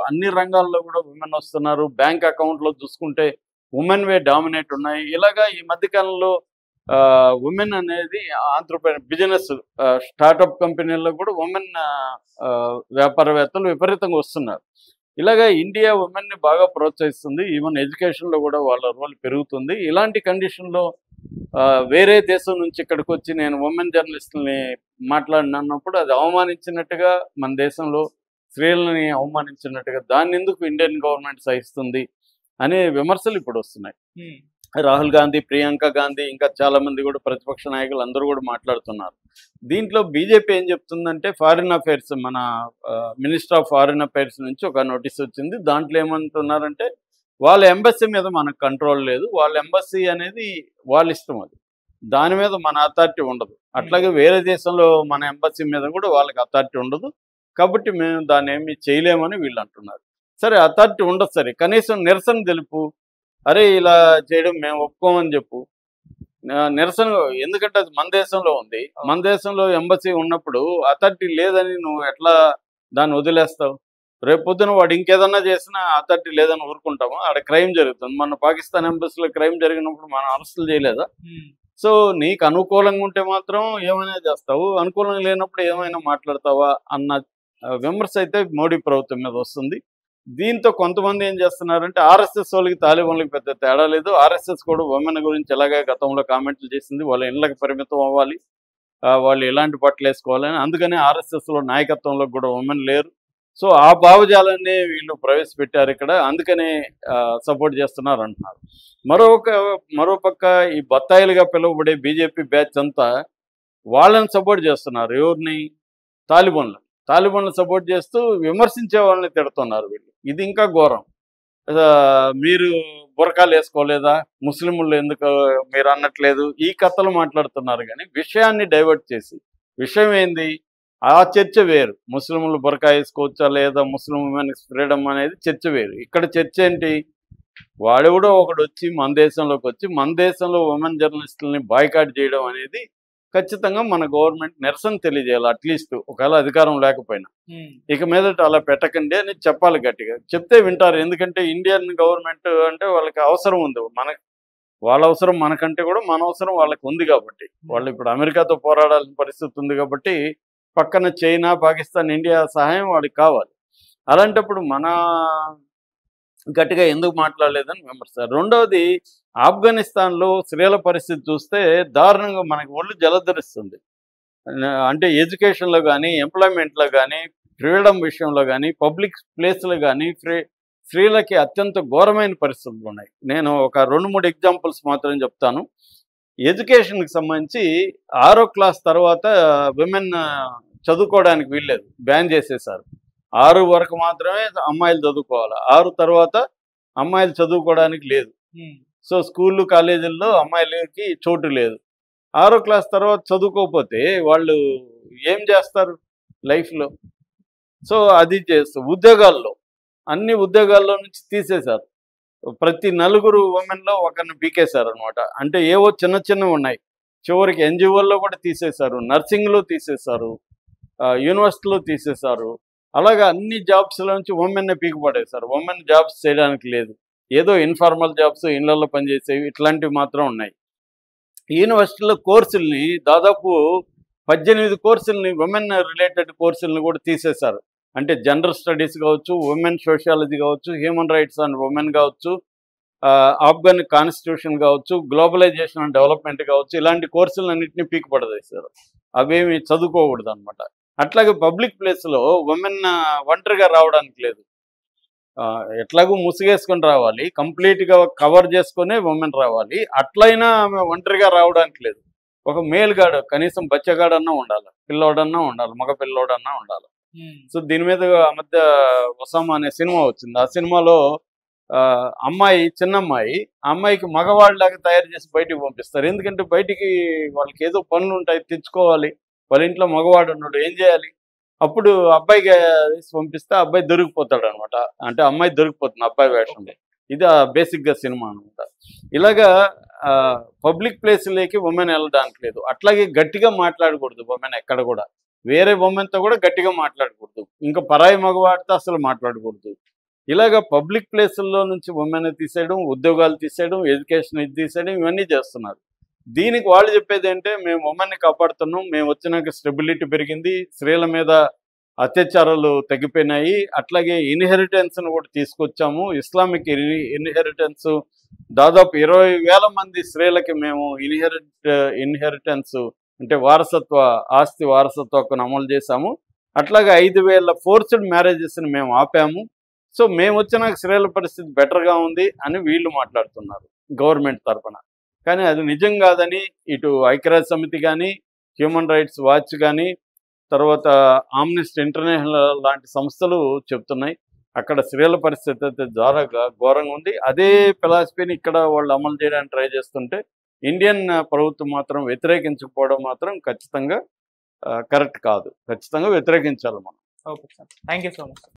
అన్ని రంగాల్లో కూడా ఉమెన్ వస్తున్నారు. బ్యాంక్ అకౌంట్‌లో చూసుకుంటే ఉమెన్‌వే డామినేట్ ఉన్నాయి. ఇలాగా ఈ మధ్య కాలంలో ఉమెన్ అనేది బిజినెస్ స్టార్టప్ కంపెనీల్లో కూడా ఉమెన్ వ్యాపారవేత్తలు విపరీతంగా వస్తున్నారు. ఇలాగ ఇండియా ఉమెన్‌ని బాగా ప్రోత్సహిస్తుంది. ఈవెన్ ఎడ్యుకేషన్‌లో కూడా వాళ్ళ రోల్ పెరుగుతుంది. ఇలాంటి కండిషన్‌లో వేరే దేశం నుంచి ఇక్కడికొచ్చి నేను ఉమెన్ జర్నలిస్టుల్ని మాట్లాడినప్పుడు అది అవమానించినట్టుగా, మన దేశంలో స్త్రీలని అవమానించినట్టుగా, దాన్నెందుకు ఇండియన్ గవర్నమెంట్ సహిస్తుంది అనే విమర్శలు ఇప్పుడు వస్తున్నాయి. హ్మ్. రాహుల్ గాంధీ, ప్రియాంక గాంధీ, ఇంకా చాలామంది కూడా ప్రతిపక్ష నాయకులు అందరూ కూడా మాట్లాడుతున్నారు. దీంట్లో బీజేపీ ఏం చెప్తుందంటే, ఫారిన్ అఫైర్స్ మన మినిస్టర్ ఆఫ్ ఫారిన్ అఫైర్స్ నుంచి ఒక నోటీస్ వచ్చింది. దాంట్లో ఏమంటున్నారంటే, వాళ్ళ ఎంబసీ మీద మనకు కంట్రోల్ లేదు. వాళ్ళ ఎంబసీ అనేది వాళ్ళ ఇష్టం అది. దాని మీద మన అథారిటీ ఉండదు. అట్లాగే వేరే దేశంలో మన ఎంబసీ మీద కూడా వాళ్ళకి అథారిటీ ఉండదు. కాబట్టి మేము దాన్ని ఏమి చేయలేమని వీళ్ళు అంటున్నారు. సరే, అథారిటీ ఉండదు సరే, కనీసం నిరసన తెలుపు. అరే ఇలా చేయడం మేము ఒప్పుకోమని చెప్పు. నిరసన, ఎందుకంటే అది మన దేశంలో ఉంది. మన దేశంలో ఎంబసీ ఉన్నప్పుడు అథారిటీ లేదని నువ్వు ఎట్లా దాన్ని వదిలేస్తావు? రేపు పొద్దున వాడు ఇంకేదన్నా చేసినా అథారిటీ లేదని ఊరుకుంటామా? ఆడ క్రైమ్ జరుగుతుంది. మన పాకిస్తాన్ ఎంబసీలో క్రైమ్ జరిగినప్పుడు మనం అరెస్టులు చేయలేదా? సో నీకు అనుకూలంగా ఉంటే మాత్రం ఏమైనా చేస్తావు, అనుకూలంగా లేనప్పుడు ఏమైనా మాట్లాడతావా అన్న విమర్శ అయితే మోడీ ప్రభుత్వం మీద వస్తుంది. దీంతో కొంతమంది ఏం చేస్తున్నారంటే, ఆర్ఎస్ఎస్ వాళ్ళకి తాలిబాన్లకి పెద్ద తేడా లేదు. ఆర్ఎస్ఎస్ కూడా ఉమెన్ గురించి ఎలాగే గతంలో కామెంట్లు చేసింది. వాళ్ళ ఇళ్ళకి పరిమితం అవ్వాలి, వాళ్ళు ఎలాంటి బట్టలు వేసుకోవాలని. అందుకని ఆర్ఎస్ఎస్లో నాయకత్వంలో కూడా ఉమెన్ లేరు. సో ఆ భావజాలాన్ని వీళ్ళు ప్రవేశపెట్టారు ఇక్కడ. అందుకనే సపోర్ట్ చేస్తున్నారు అంటున్నారు. మరోపక్క ఈ బత్తాయిలుగా పిలువబడే బీజేపీ బ్యాచ్ అంతా వాళ్ళని సపోర్ట్ చేస్తున్నారు. ఎవరిని? తాలిబాన్లు సపోర్ట్ చేస్తూ విమర్శించే వాళ్ళని తిడుతున్నారు వీళ్ళు. ఇది ఇంకా ఘోరం. మీరు బురకాలు వేసుకోలేదా, ముస్లింలు ఎందుకు మీరు అన్నట్లేదు, ఈ కథలు మాట్లాడుతున్నారు. కానీ విషయాన్ని డైవర్ట్ చేసి, విషయం ఏంది, ఆ చర్చ వేరు. ముస్లింలు బురకా వేసుకోవచ్చా లేదా, ముస్లిం ఉమెన్కి ఫ్రీడమ్ అనేది చర్చ వేరు. ఇక్కడ చర్చ ఏంటి, వాడెవడో ఒకడు వచ్చి మన దేశంలోకి వచ్చి మన దేశంలో ఉమెన్ జర్నలిస్టులని బాయ్కాట్ చేయడం అనేది ఖచ్చితంగా మన గవర్నమెంట్ నిరసన తెలియజేయాలి. అట్లీస్ట్ ఒకవేళ అధికారం లేకపోయినా ఇక మీదట అలా పెట్టకండి అని చెప్పాలి గట్టిగా. చెప్తే వింటారు. ఎందుకంటే ఇండియన్ గవర్నమెంట్ అంటే వాళ్ళకి అవసరం ఉంది. వాళ్ళ అవసరం మనకంటే కూడా మన అవసరం వాళ్ళకి ఉంది కాబట్టి. వాళ్ళు ఇప్పుడు అమెరికాతో పోరాడాల్సిన పరిస్థితి ఉంది కాబట్టి పక్కన చైనా, పాకిస్తాన్, ఇండియా సహాయం వాడికి కావాలి. అలాంటప్పుడు మన గట్టిగా ఎందుకు మాట్లాడలేదని విమర్శ. రెండవది, ఆఫ్ఘనిస్తాన్లో స్త్రీల పరిస్థితి చూస్తే దారుణంగా మనకి ఒళ్ళు జలధరిస్తుంది. అంటే ఎడ్యుకేషన్లో కానీ, ఎంప్లాయ్మెంట్లో కానీ, ఫ్రీడమ్ విషయంలో కానీ, పబ్లిక్ ప్లేస్లో కానీ స్త్రీలకి అత్యంత ఘోరమైన పరిస్థితులు ఉన్నాయి. నేను ఒక 2-3 ఎగ్జాంపుల్స్ మాత్రం చెప్తాను. ఎడ్యుకేషన్కి సంబంధించి 6వ క్లాస్ తర్వాత విమెన్ చదువుకోవడానికి వీల్లేదు, బ్యాన్ చేసేశారు. 6 వరకు మాత్రమే అమ్మాయిలు చదువుకోవాలి. 6 తర్వాత అమ్మాయిలు చదువుకోవడానికి లేదు. సో స్కూళ్ళు, కాలేజీల్లో అమ్మాయిలకి చోటు లేదు. 6వ క్లాస్ తర్వాత చదువుకోకపోతే వాళ్ళు ఏం చేస్తారు లైఫ్లో? సో అది చేస్తూ అన్ని ఉద్యోగాల్లో నుంచి తీసేశారు. ప్రతి 4 ఉమెన్లో ఒకరిని పీకేశారు అనమాట. అంటే ఏవో చిన్నవి ఉన్నాయి. చివరికి ఎన్జిఓల్లో కూడా తీసేశారు, నర్సింగ్లో తీసేశారు, యూనివర్సిటీలో తీసేశారు. అలాగా అన్ని జాబ్స్లో నుంచి ఉమెన్ని పీకిపడేశారు. ఉమెన్ జాబ్స్ చేయడానికి లేదు. ఏదో ఇన్ఫార్మల్ జాబ్స్, ఇళ్లలో పనిచేసేవి, ఇట్లాంటివి మాత్రం ఉన్నాయి. యూనివర్సిటీలో కోర్సుల్ని దాదాపు 18 కోర్సుల్ని, ఉమెన్ రిలేటెడ్ కోర్సుల్ని కూడా తీసేశారు. అంటే జనరల్ స్టడీస్ కావచ్చు, ఉమెన్ సోషియాలజీ కావచ్చు, హ్యూమన్ రైట్స్ అండ్ ఉమెన్ కావచ్చు, ఆఫ్ఘన్ కాన్స్టిట్యూషన్ కావచ్చు, గ్లోబలైజేషన్ అండ్ డెవలప్మెంట్ కావచ్చు, ఇలాంటి కోర్సులన్నింటినీ పీకిపడదీశారు. అవేమి చదువుకోకూడదు అనమాట. అట్లాగే పబ్లిక్ ప్లేస్లో ఉమెన్ ఒంటరిగా రావడానికి లేదు. ఎట్లాగూ ముసుగేసుకొని రావాలి, కంప్లీట్గా కవర్ చేసుకునే ఉమెన్ రావాలి. అట్లయినా ఆమె ఒంటరిగా రావడానికి లేదు. ఒక మేల్ గాడు, కనీసం బచ్చగాడన్నా ఉండాలి, పిల్లోడన్నా ఉండాలి, మగ పిల్లోడన్నా ఉండాలి. సో దీని మీద ఆ మధ్య ఒసామా అనే సినిమా వచ్చింది. ఆ సినిమాలో అమ్మాయి, చిన్నమ్మాయి, ఆ అమ్మాయికి మగవాళ్ళలాగా తయారు చేసి బయటికి పంపిస్తారు. ఎందుకంటే బయటికి వాళ్ళకి ఏదో పనులు ఉంటాయి, తెచ్చుకోవాలి. వాళ్ళ ఇంట్లో మగవాడు ఉన్నాడు, ఏం చేయాలి? అప్పుడు అబ్బాయికి వేసి పంపిస్తే అబ్బాయి దొరికిపోతాడు అనమాట. అంటే అమ్మాయి దొరికిపోతుంది అబ్బాయి వేషంలో. ఇది బేసిక్గా సినిమా అనమాట. ఇలాగా పబ్లిక్ ప్లేస్లోకి ఉమెన్ వెళ్ళడానికి లేదు. అట్లాగే గట్టిగా మాట్లాడకూడదు ఉమెన్ ఎక్కడ కూడా. వేరే ఉమెన్తో కూడా గట్టిగా మాట్లాడకూడదు. ఇంకా పరాయి మగవాడితో అసలు మాట్లాడకూడదు. ఇలాగ పబ్లిక్ ప్లేసుల్లో నుంచి ఉమెన్ తీసేయడం, ఉద్యోగాలు తీసేయడం, ఎడ్యుకేషన్ ఇది తీసేయడం ఇవన్నీ చేస్తున్నారు. దీనికి వాళ్ళు చెప్పేది ఏంటంటే మేము ఉమెన్ని కాపాడుతున్నాం, మేము వచ్చినాక స్టెబిలిటీ పెరిగింది, స్త్రీల మీద అత్యాచారాలు తగ్గిపోయినాయి, అట్లాగే ఇన్హెరిటెన్స్ను కూడా తీసుకొచ్చాము, ఇస్లామిక్ ఇన్హెరిటెన్స్ దాదాపు 20,000 మంది స్త్రీలకి మేము ఇన్హెరిటెన్స్ అంటే ఆస్తి వారసత్వ హక్కును అమలు చేశాము, అట్లాగే 5,000 ఫోర్స్డ్ మ్యారేజెస్ని మేము ఆపాము. సో మేము వచ్చినాక స్త్రీల పరిస్థితి బెటర్గా ఉంది అని వీళ్ళు మాట్లాడుతున్నారు గవర్నమెంట్ తరఫున. కానీ అది నిజం కాదని ఇటు ఐక్యరాజ్య సమితి కానీ, హ్యూమన్ రైట్స్ వాచ్ కానీ, తర్వాత ఆమ్నెస్టీ ఇంటర్నేషనల్ లాంటి సంస్థలు చెప్తున్నాయి అక్కడ స్త్రీల పరిస్థితి అయితే చాలా ఘోరంగా ఉంది. అదే ఫిలాసఫీని ఇక్కడ వాళ్ళు అమలు చేయడానికి ట్రై చేస్తుంటే ఇండియన్ ప్రభుత్వం మాత్రం వ్యతిరేకించకపోవడం మాత్రం ఖచ్చితంగా కరెక్ట్ కాదు. ఖచ్చితంగా వ్యతిరేకించాలి మనం. Okay sir, thank you so much.